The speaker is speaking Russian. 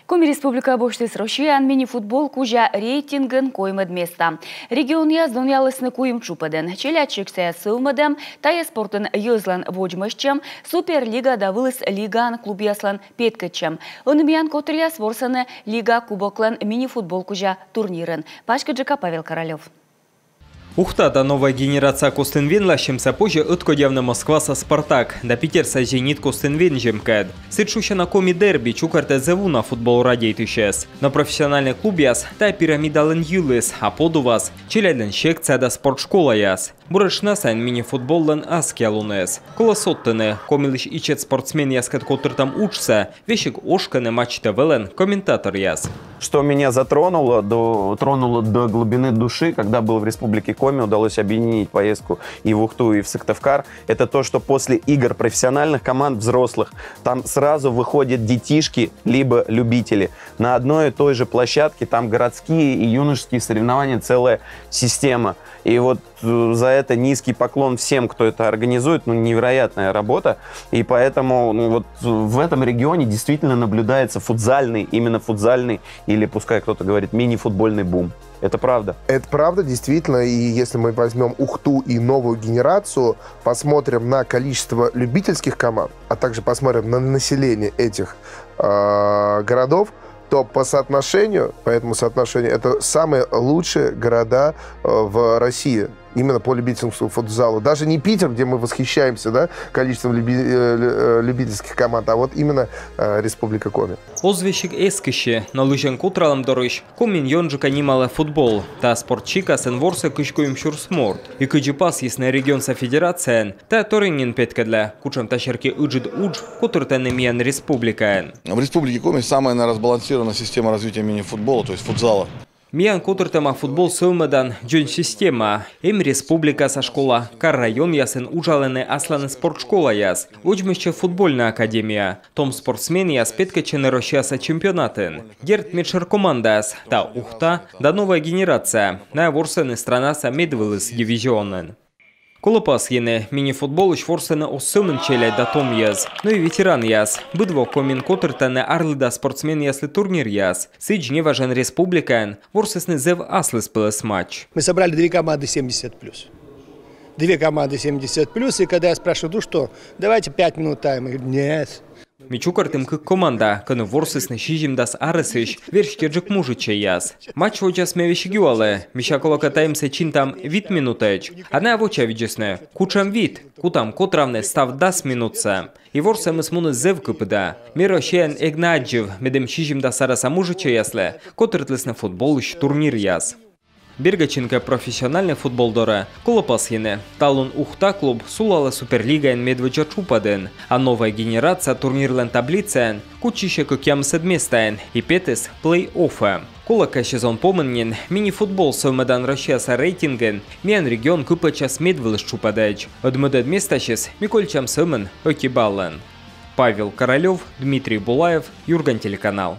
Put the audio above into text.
Коми Республика Боштес Рошиян мини-футбол кужа рейтинген коймед места. Регион яздон ялысны куим чупаден. Челячиксе сылмадем, тая спортын юзлан воджмышчем, Суперлига давылыс лиган клуб яслан петкачем. Онымян котрияс ворсаны лига кубоклан мини-футбол кужа турнирен. Пашкаджика Павел Королев. Ухтада новая генерация Костенвенла, щемся позже откодявна Москва со Спартак. Да Питерса Зенит Костенвен жемкает. Сычуща на коми дерби чукарте зеву на футбол радийтущес. На профессиональный клуб яс та пирамидален юлес, а поду вас челяден секция да спортшкола яс. Бурышна сайн мини-футболлен аскиалунес. Колосоттене, комилиш ичет спортсмен яскат котр там учся, вещик ошкане матч-то велен комментатор яс. Что меня затронуло до глубины души, когда был в Республике Коми, удалось объединить поездку и в Ухту, и в Сыктывкар, это то, что после игр профессиональных команд взрослых там сразу выходят детишки, либо любители. На одной и той же площадке там городские и юношеские соревнования, целая система. И вот за это низкий поклон всем, кто это организует, невероятная работа. И поэтому вот в этом регионе действительно наблюдается футзальный, именно футзальный, или пускай кто-то говорит мини-футбольный бум. Это правда. Это правда, действительно. И если мы возьмем Ухту и новую генерацию, посмотрим на количество любительских команд, а также посмотрим на население этих городов, то по этому соотношению, это самые лучшие города в России. Именно по любительскому футзалу. Даже не Питер, где мы восхищаемся, да, количеством любительских команд, а вот именно Республика Коми. Озвещик эскище, на лыжен кутралам дорож, комин йонджика немало футбол, та спортчика сенворса кышкуем шурсморт. И кыджипас ясный регион со федерацией, та торинген петкадля, кучам тащерки уджид удж, кутр тенемиян республикаен. В Республике Коми самая, наверное, разбалансированная система развития мини-футбола, то есть футзала. Миян кутыртама футбол сылмадан джон система. Им республика со школа. Кар район ясен ужалены асланы спортшкола яс. Учмище футбольная академия. Том спортсмен яс петкачены рощаса чемпионатын. Герт мечер команда яс. Та Ухта да новая генерация. На ворсены страна са медвелыс дивизионен. Колопас ене мини-футбол шворсене осымын челяй да том яз. Ну и ветеран яз. Быдво комин котыртане арлы да спортсмен ясли турнир яз. Сыдж не важен республикаен. Ворсесны зев аслы спылыс матч. Мы собрали две команды 70+. Две команды 70+. И когда я спрашиваю, ну что, давайте 5 минут тайма. Я говорю, нет. Мичукартым как команда, каны ворсесны шижим дас арысыш, вершкеджик мужиче яз. Матч вочас мевещигюале, миша колокатаемся чин там вид минутеч. Одна воча виджесне, кучам вид, кутам котравне став дас минутца. И ворса мы смуны зевку пыда. Миро шеян эгнаджив, медем шижим дас араса мужиче ясле, котыртлесны футбол ищ турнир яз. Бергаченко профессиональный футбол дора, Колопас ене. Талун Ухта клуб сулала Суперлигаен медведжа чупаден, а новая генерация турнирлен таблицен, кучище кокям седместаен и петес плей-оффа. Колока сезон помнен, мини-футбол совмедан расчаса рейтинген, миан регион купачас медвелыш чупадач, одмедед местачес Микольчам Сымен, Окибаллен. Павел Королев, Дмитрий Булаев, Юрган телеканал.